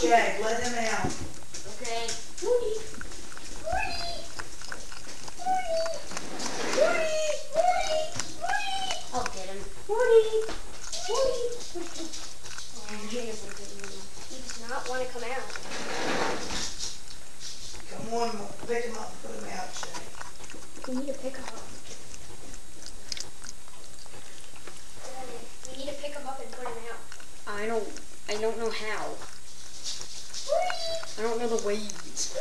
Jag, let him out. Okay. Woody. I'll get him. Woody. Oh, he does not want to come out. Come on, pick him up and put him out, Jag. We need to pick him up. We need to pick him up and put him out. I don't know how. I don't know the ways.